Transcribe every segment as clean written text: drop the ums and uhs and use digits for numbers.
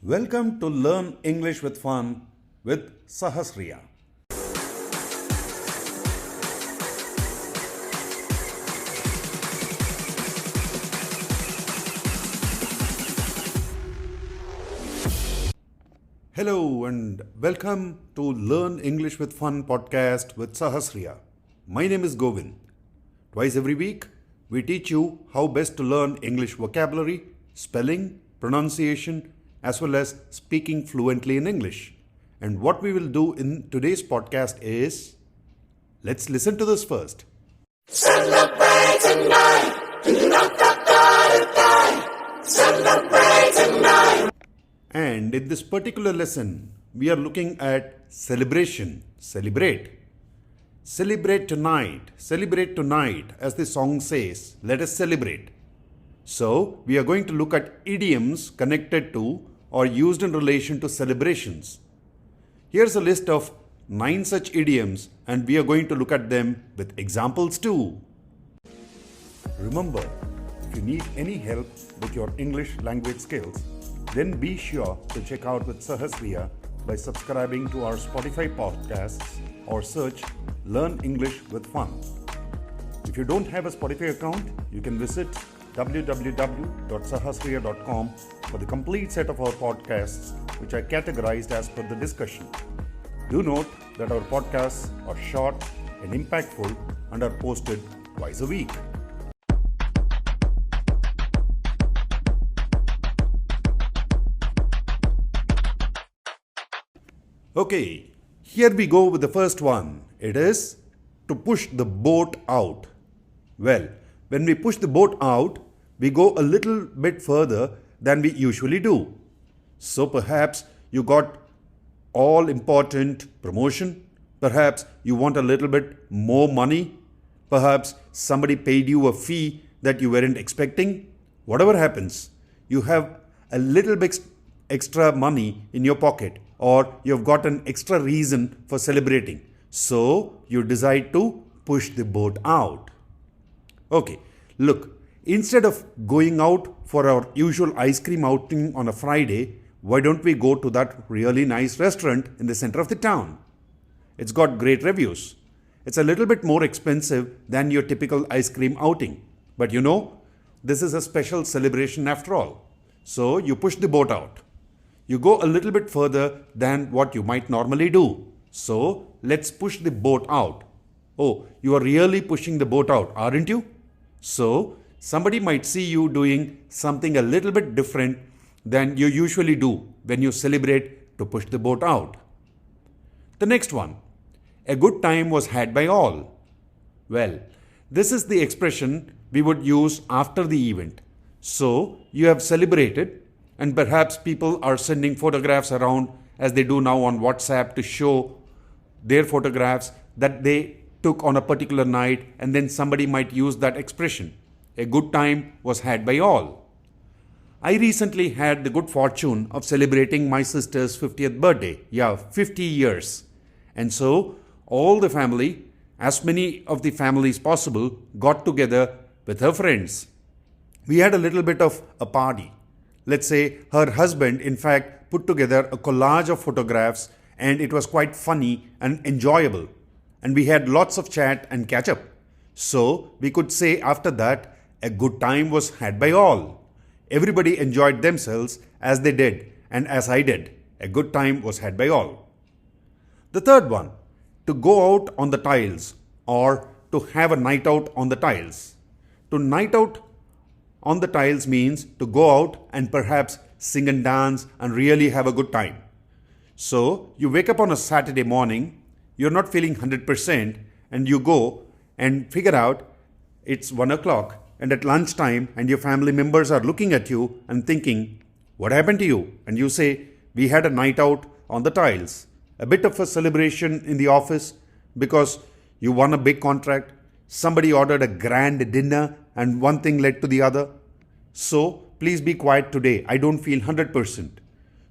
Welcome to Learn English with Fun with 𝙛𝙪𝙣. Hello and welcome to Learn English with Fun podcast with 𝙛𝙪𝙣. My name is Govind. Twice every week, we teach you how best to learn English vocabulary, spelling, pronunciation, as well as speaking fluently in English. And what we will do in today's podcast is, let's listen to this first. Celebrate tonight. Celebrate tonight. And in this particular lesson, we are looking at celebration, celebrate. Celebrate tonight, as the song says, let us celebrate. So, we are going to look at idioms connected to or used in relation to celebrations. Here's a list of 9 such idioms and we are going to look at them with examples too. Remember, if you need any help with your English language skills, then be sure to check out with 𝙛𝙪𝙣 by subscribing to our Spotify podcasts or search Learn English with Fun. If you don't have a Spotify account, you can visit www.𝙤𝙪𝙣.com for the complete set of our podcasts, which are categorized as per the discussion. Do note that our podcasts are short and impactful and are posted twice a week. Okay, here we go with the first one. It is to push the boat out. Well, when we push the boat out, we go a little bit further than we usually do. So perhaps you got all important promotion. Perhaps you want a little bit more money. Perhaps somebody paid you a fee that you weren't expecting. Whatever happens, you have a little bit extra money in your pocket, or you've got an extra reason for celebrating. So you decide to push the boat out. Okay, look, instead of going out for our usual ice cream outing on a Friday, why don't we go to that really nice restaurant in the center of the town? It's got great reviews. It's a little bit more expensive than your typical ice cream outing. But you know, this is a special celebration after all. So you push the boat out. You go a little bit further than what you might normally do. So let's push the boat out. Oh, you are really pushing the boat out, aren't you? So somebody might see you doing something a little bit different than you usually do when you celebrate to push the boat out. The next one, a good time was had by all. Well, this is the expression we would use after the event. So you have celebrated, and perhaps people are sending photographs around as they do now on WhatsApp to show their photographs that they took on a particular night, and then somebody might use that expression. A good time was had by all. I recently had the good fortune of celebrating my sister's 50th birthday. 50 years. And so all the family, as many of the families possible, got together with her friends. We had a little bit of a party. Let's say her husband, in fact, put together a collage of photographs, and it was quite funny and enjoyable. And we had lots of chat and catch up. So we could say after that, a good time was had by all. Everybody enjoyed themselves as they did and as I did. A good time was had by all. The third one, to go out on the tiles, or to have a night out on the tiles. To night out on the tiles means to go out and perhaps sing and dance and really have a good time. So you wake up on a Saturday morning, you're not feeling 100%, and you go and figure out it's 1 o'clock and at lunchtime, and your family members are looking at you and thinking, what happened to you? And you say, we had a night out on the tiles. A bit of a celebration in the office because you won a big contract. Somebody ordered a grand dinner and one thing led to the other. So please be quiet today. I don't feel 100%.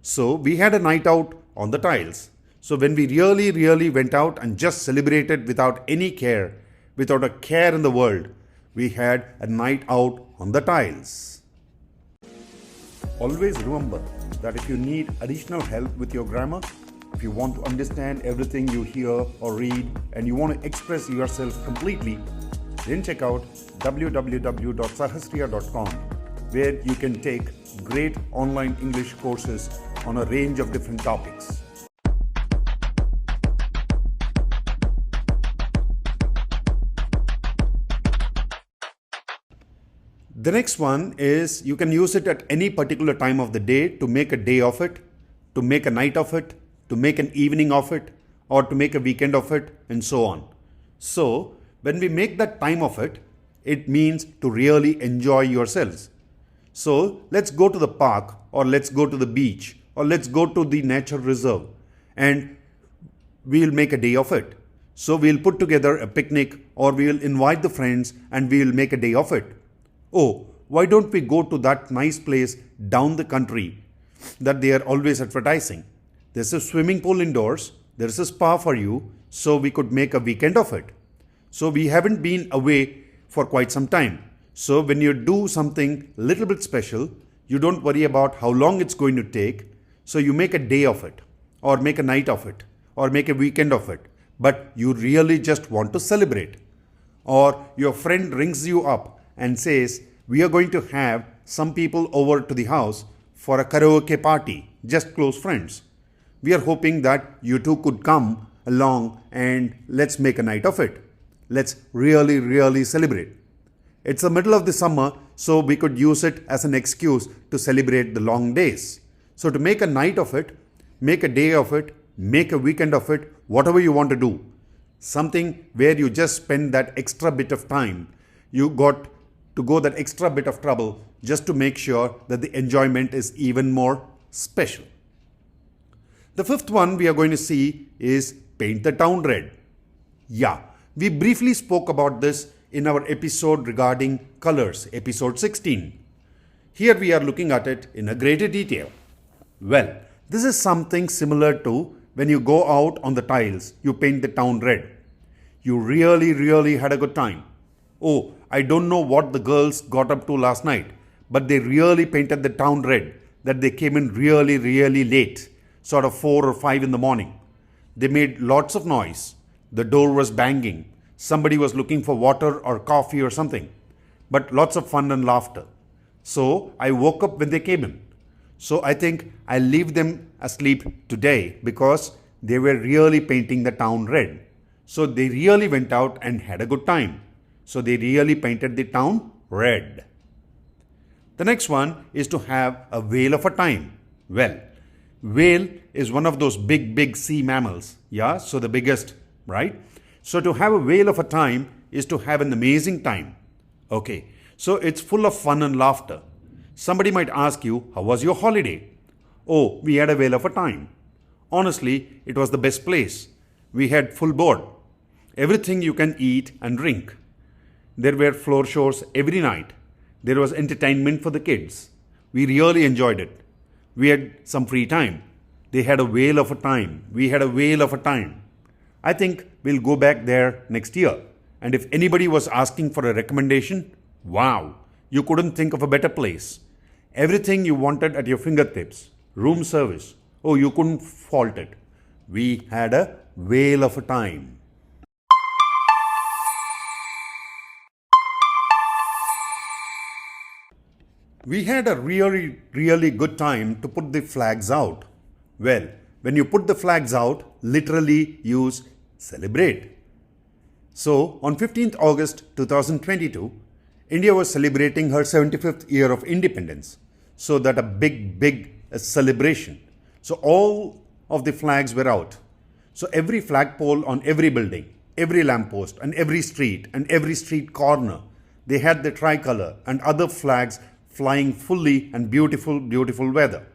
So we had a night out on the tiles. So when we really went out and just celebrated without any care, without a care in the world, we had a night out on the tiles. Always remember that if you need additional help with your grammar, if you want to understand everything you hear or read and you want to express yourself completely, then check out www.𝙤𝙪𝙣-𝙠 where you can take great online English courses on a range of different topics. The next one is you can use it at any particular time of the day to make a day of it, to make a night of it, to make an evening of it, or to make a weekend of it, and so on. So, when we make that time of it, it means to really enjoy yourselves. So, let's go to the park, or let's go to the beach, or let's go to the nature reserve, and we'll make a day of it. So, we'll put together a picnic, or we'll invite the friends, and we'll make a day of it. Oh, why don't we go to that nice place down the country that they are always advertising? There's a swimming pool indoors, there's a spa for you, so we could make a weekend of it. So we haven't been away for quite some time. So when you do something little bit special, you don't worry about how long it's going to take. So you make a day of it, or make a night of it, or make a weekend of it. But you really just want to celebrate. Or your friend rings you up and says, we are going to have some people over to the house for a karaoke party, just close friends. We are hoping that you two could come along and let's make a night of it. Let's really celebrate. It's the middle of the summer, so we could use it as an excuse to celebrate the long days. So to make a night of it, make a day of it, make a weekend of it, whatever you want to do. Something where you just spend that extra bit of time. You got to go that extra bit of trouble just to make sure that the enjoyment is even more special. The fifth one we are going to see is paint the town red. Yeah, we briefly spoke about this in our episode regarding colors, episode 16. Here we are looking at it in a greater detail. Well, this is something similar to when you go out on the tiles, you paint the town red. You really had a good time. Oh, I don't know what the girls got up to last night, but they really painted the town red, that they came in really late, sort of 4 or 5 in the morning. They made lots of noise. The door was banging. Somebody was looking for water or coffee or something, but lots of fun and laughter. So I woke up when they came in. So I think I'll leave them asleep today because they were really painting the town red. So they really went out and had a good time. So they really painted the town red. The next one is to have a whale of a time. Well, whale is one of those big sea mammals. Yeah, so the biggest, right? So to have a whale of a time is to have an amazing time. Okay, so it's full of fun and laughter. Somebody might ask you, how was your holiday? Oh, we had a whale of a time. Honestly, it was the best place. We had full board. Everything you can eat and drink. There were floor shows every night. There was entertainment for the kids. We really enjoyed it. We had some free time. They had a whale of a time. We had a whale of a time. I think we'll go back there next year. And if anybody was asking for a recommendation, wow, you couldn't think of a better place. Everything you wanted at your fingertips. Room service. Oh, you couldn't fault it. We had a whale of a time. We had a really good time to put the flags out. Well, when you put the flags out, literally use celebrate. So, on 15th August 2022, India was celebrating her 75th year of independence. So that a big celebration. So all of the flags were out. So every flagpole on every building, every lamppost and every street corner, they had the tricolor and other flags flying fully and beautiful weather.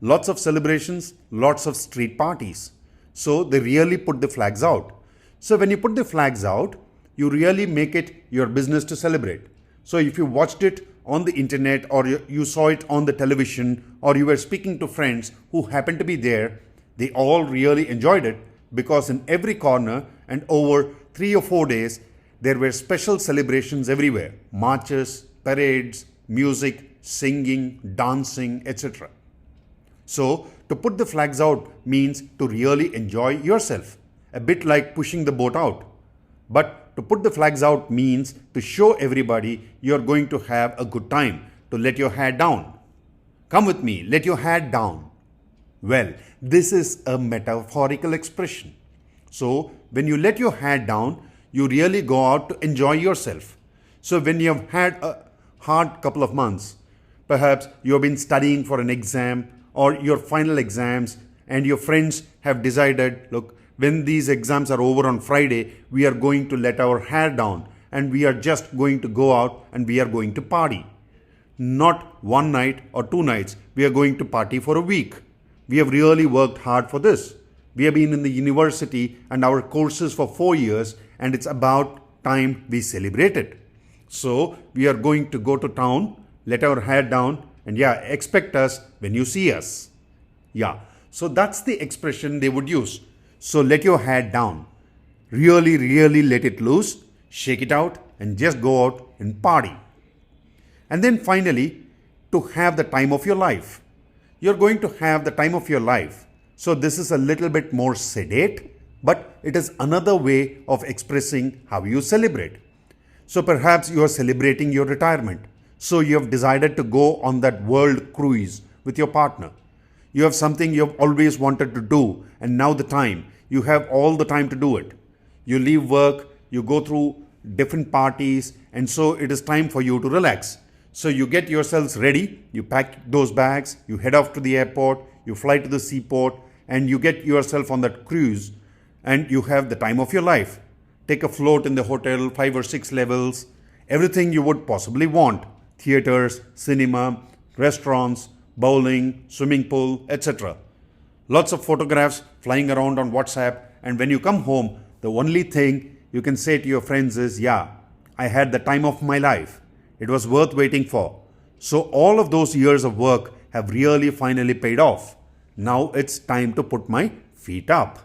Lots of celebrations, lots of street parties. So they really put the flags out. So when you put the flags out, you really make it your business to celebrate. So if you watched it on the internet or you saw it on the television or you were speaking to friends who happened to be there, they all really enjoyed it because in every corner and over 3 or 4 days, there were special celebrations everywhere. Marches, parades, music, singing, dancing, etc. So, to put the flags out means to really enjoy yourself, a bit like pushing the boat out. But to put the flags out means to show everybody you're going to have a good time, to let your hair down. Come with me, let your hair down. Well, this is a metaphorical expression. So, when you let your hair down, you really go out to enjoy yourself. So, when you have had a hard couple of months, perhaps you have been studying for an exam or your final exams, and your friends have decided, look, when these exams are over on Friday, we are going to let our hair down and we are just going to go out and we are going to party. Not one night or 2 nights, we are going to party for a week. We have really worked hard for this. We have been in the university and our courses for 4 years, and it's about time we celebrate it. So we are going to go to town, let our hair down, and expect us when you see us. So that's the expression they would use. So let your hair down. Really, really let it loose, shake it out, and just go out and party. And then finally, to have the time of your life. You're going to have the time of your life. So this is a little bit more sedate, but it is another way of expressing how you celebrate. So perhaps you are celebrating your retirement. So you have decided to go on that world cruise with your partner. You have something you have always wanted to do, and now you have all the time to do it. You leave work, you go through different parties, and so it is time for you to relax. So you get yourselves ready, you pack those bags, you head off to the airport, you fly to the seaport, and you get yourself on that cruise, and you have the time of your life. Take a float in the hotel, 5 or 6 levels, everything you would possibly want. Theaters, cinema, restaurants, bowling, swimming pool, etc. Lots of photographs flying around on WhatsApp, and when you come home, the only thing you can say to your friends is, I had the time of my life. It was worth waiting for. So all of those years of work have really finally paid off. Now it's time to put my feet up.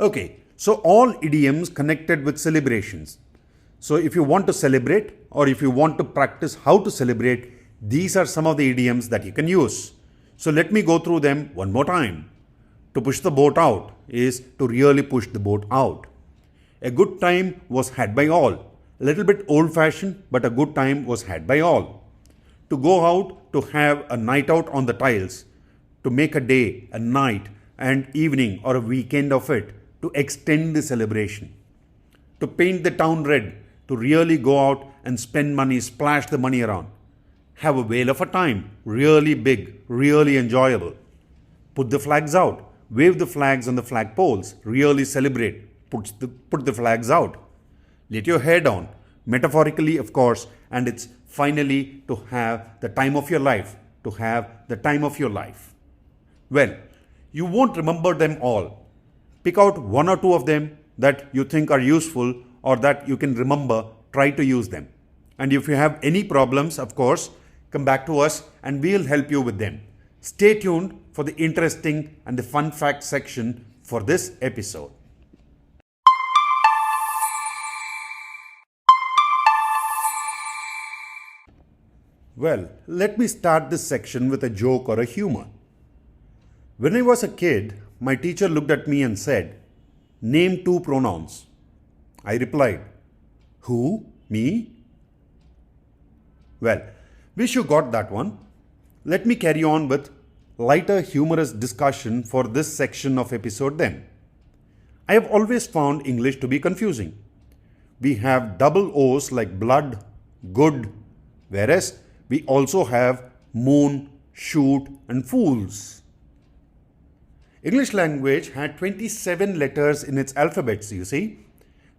Okay, so all idioms connected with celebrations. So if you want to celebrate or if you want to practice how to celebrate, these are some of the idioms that you can use. So let me go through them one more time. To push the boat out is to really push the boat out. A good time was had by all. A little bit old-fashioned, but a good time was had by all. To go out, to have a night out on the tiles. To make a day, a night, and evening or a weekend of it. To extend the celebration. To paint the town red. To really go out and spend money, splash the money around. Have a whale of a time, really big, really enjoyable. Put the flags out, wave the flags on the flagpoles, really celebrate, put the flags out. Let your hair down, metaphorically of course, and it's finally to have the time of your life, to have the time of your life. Well, you won't remember them all. Pick out 1 or 2 of them that you think are useful or that you can remember, try to use them. And if you have any problems, of course, come back to us and we'll help you with them. Stay tuned for the interesting and the fun fact section for this episode. Well, let me start this section with a joke or a humor. When I was a kid, my teacher looked at me and said, "Name 2 pronouns." I replied, "Who? Me?" Well, wish you got that one. Let me carry on with lighter humorous discussion for this section of episode then. I have always found English to be confusing. We have double O's like blood, good, whereas we also have moon, shoot, and fools. English language had 27 letters in its alphabets, you see.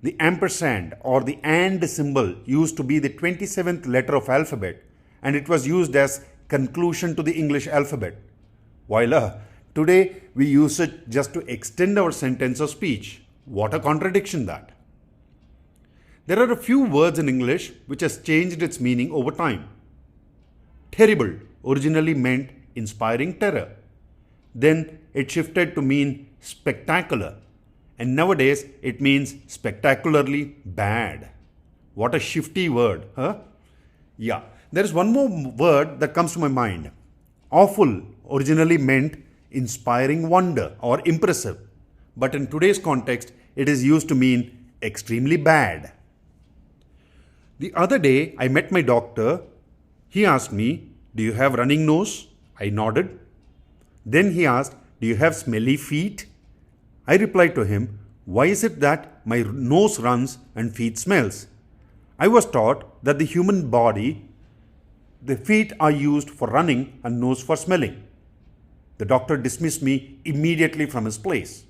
The ampersand or the and symbol used to be the 27th letter of alphabet, and it was used as conclusion to the English alphabet. While today we use it just to extend our sentence or speech. What a contradiction that. There are a few words in English which has changed its meaning over time. Terrible originally meant inspiring terror. Then it shifted to mean spectacular, and nowadays it means spectacularly bad. What a shifty word, huh? Yeah, There is one more word that comes to my mind. Awful originally meant inspiring wonder or impressive, but in today's context, it is used to mean extremely bad. The other day, I met my doctor. He asked me, "Do you have running nose?" I nodded. Then he asked, "Do you have smelly feet?" I replied to him, "Why is it that my nose runs and feet smells?" I was taught that the human body, the feet are used for running and nose for smelling. The doctor dismissed me immediately from his place.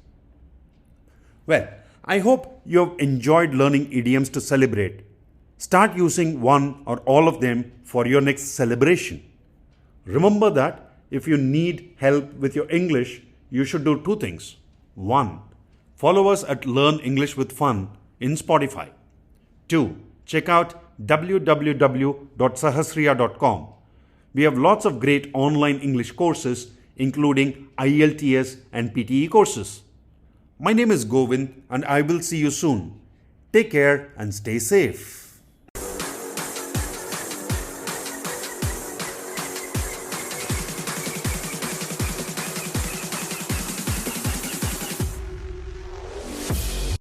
Well, I hope you have enjoyed learning idioms to celebrate. Start using one or all of them for your next celebration. Remember that if you need help with your English, you should do two things. 1. Follow us at Learn English with Fun in Spotify. 2. Check out www.𝙤𝙪𝙣-𝙠𝙠. We have lots of great online English courses, including IELTS and PTE courses. My name is Govind, and I will see you soon. Take care and stay safe.